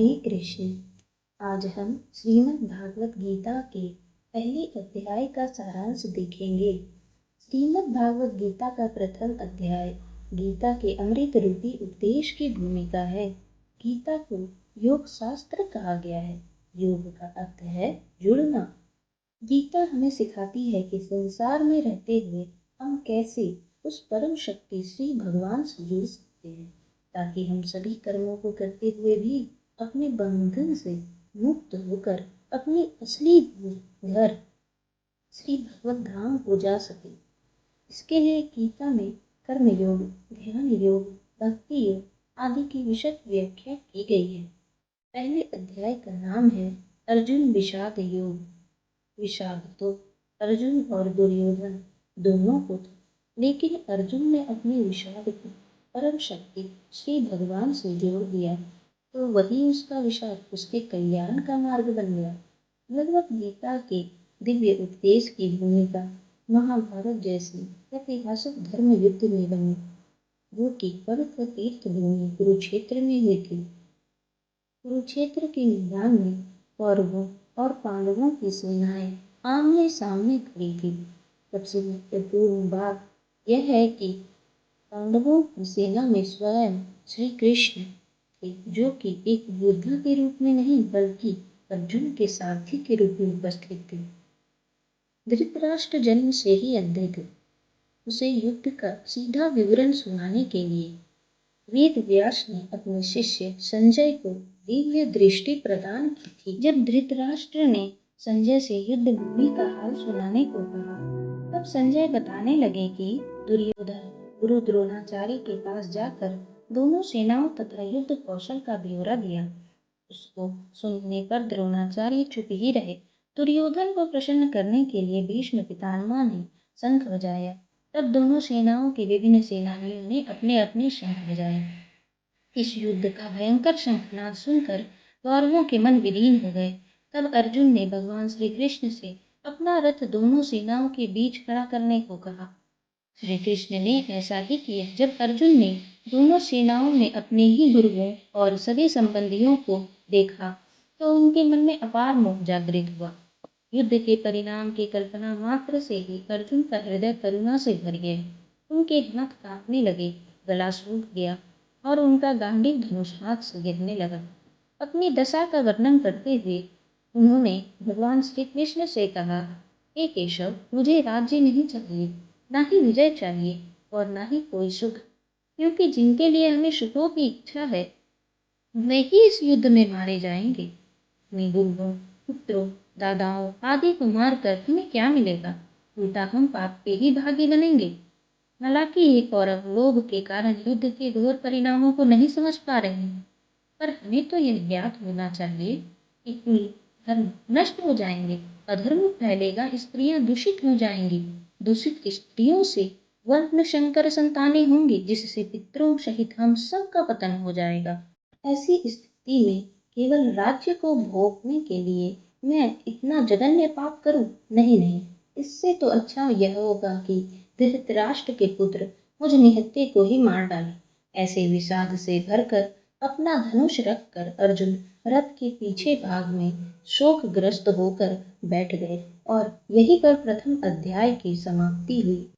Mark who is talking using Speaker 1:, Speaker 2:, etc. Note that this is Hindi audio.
Speaker 1: हरे कृष्ण। आज हम श्रीमद् भागवत गीता के पहले अध्याय का सारांश देखेंगे। श्रीमद् भागवत गीता का प्रथम अध्याय गीता के अमृत रूपी उपदेश की भूमिका है। गीता को योग शास्त्र कहा गया है। योग का अर्थ है जुड़ना। गीता हमें सिखाती है कि संसार में रहते हुए हम कैसे उस परम शक्ति श्री भगवान से जुड़ सकते हैं, ताकि हम सभी कर्मों को करते हुए भी अपने बंधन से मुक्त होकर अपनी असली घर श्री भगवत धाम को जा सके। इसके लिए गीता में कर्म योग, ध्यान योग, भक्ति योग आदि की विशद व्याख्या की गई है। पहले अध्याय का नाम है अर्जुन विषाद योग। विषाद तो अर्जुन और दुर्योधन दोनों को था, लेकिन अर्जुन ने अपने विषाद को परम शक्ति श्री भगवान से जोड़ दिया, तो वही उसका विषाद उसके कल्याण का मार्ग बन गया। भगवत गीता के दिव्य उपदेश की भूमिका महाभारत जैसे ऐतिहासिक धर्म युद्ध में बनी, जो कि पवित्र तीर्थ भूमि कुरुक्षेत्र में हुई थी। कुरुक्षेत्र के मैदान में कौरवों और पांडवों की सेनाएं आमने सामने खड़ी थी। सबसे महत्वपूर्ण बात यह है कि पांडवों की सेना में स्वयं श्री कृष्ण थे, जो कि एक योद्धा के रूप में नहीं बल्कि अर्जुन के सारथी के रूप में उपस्थित थे। धृतराष्ट्र जन्म से ही अंधे थे। उसे युद्ध का सीधा विवरण सुनाने के लिए वेद व्यास ने अपने शिष्य संजय को दिव्य दृष्टि प्रदान की थी। जब धृतराष्ट्र ने संजय से युद्ध भूमि का हाल सुनाने को कहा, तब संजय बताने लगे कि दुर्योधन गुरु द्रोणाचार्य के पास जाकर दोनों सेनाओं तथा युद्ध कौशल का ब्यौरा दिया। उसको सुनने पर द्रोणाचार्य चुप ही रहे। दुर्योधन को प्रसन्न करने के लिए भीष्म पितामह ने शंख बजाया। तब दोनों सेनाओं के विभिन्न सेनानियों ने अपने अपने शंख बजाए। इस युद्ध का भयंकर शंखनाद सुनकर कौरवों के मन विलीन हो गए। तब अर्जुन ने भगवान श्री कृष्ण से अपना रथ दोनों सेनाओं के बीच खड़ा करने को कहा। श्री कृष्ण ने ऐसा ही किया। जब अर्जुन ने दोनों सेनाओं में अपने ही गुरुओं और सभी संबंधियों को देखा, तो उनके मन में अपार मोह जागृत हुआ। युद्ध के परिणाम की कल्पना मात्र से ही अर्जुन का हृदय करुणा से भर गया। उनके हाथ कांपने लगे, गला सूख गया और उनका गांडीव धनुष हाथ से गिरने लगा। अपनी दशा का वर्णन करते हुए उन्होंने भगवान श्री कृष्ण से कहा, हे केशव, मुझे राज्य नहीं चाहिए, ना ही विजय चाहिए और ना ही कोई सुख, क्योंकि जिनके लिए हमें सुखों की इच्छा है वे ही इस युद्ध में मारे जाएंगे। अपने गुरुओं, पुत्रों, दादाओं आदि को मारकर हमें क्या मिलेगा? उल्टा हम पाप के ही भागी बनेंगे। हालांकि ये कौरव लोभ के कारण युद्ध के घोर परिणामों को नहीं समझ पा रहे हैं, पर हमें तो यह ज्ञात होना चाहिए कि कुल धर्म नष्ट हो जाएंगे, अधर्म फैलेगा, स्त्रियां दूषित हो जाएंगी, दूषित स्त्रियों से वर्ण शंकर संतानें होंगी, जिससे पितरों सहित हम सब का पतन हो जाएगा। ऐसी स्थिति में केवल राज्य को भोगने के लिए मैं इतना जघन्य पाप करूं? नहीं, इससे तो अच्छा यह होगा कि धृतराष्ट्र के पुत्र मुझ निहत्थे को ही मार डाले। ऐसे विषाद से भरकर अपना धनुष रखकर अर्जुन रथ के पीछे भाग में शोकग्रस्त होकर बैठ गए और यहीं पर प्रथम अध्याय की समाप्ति हुई।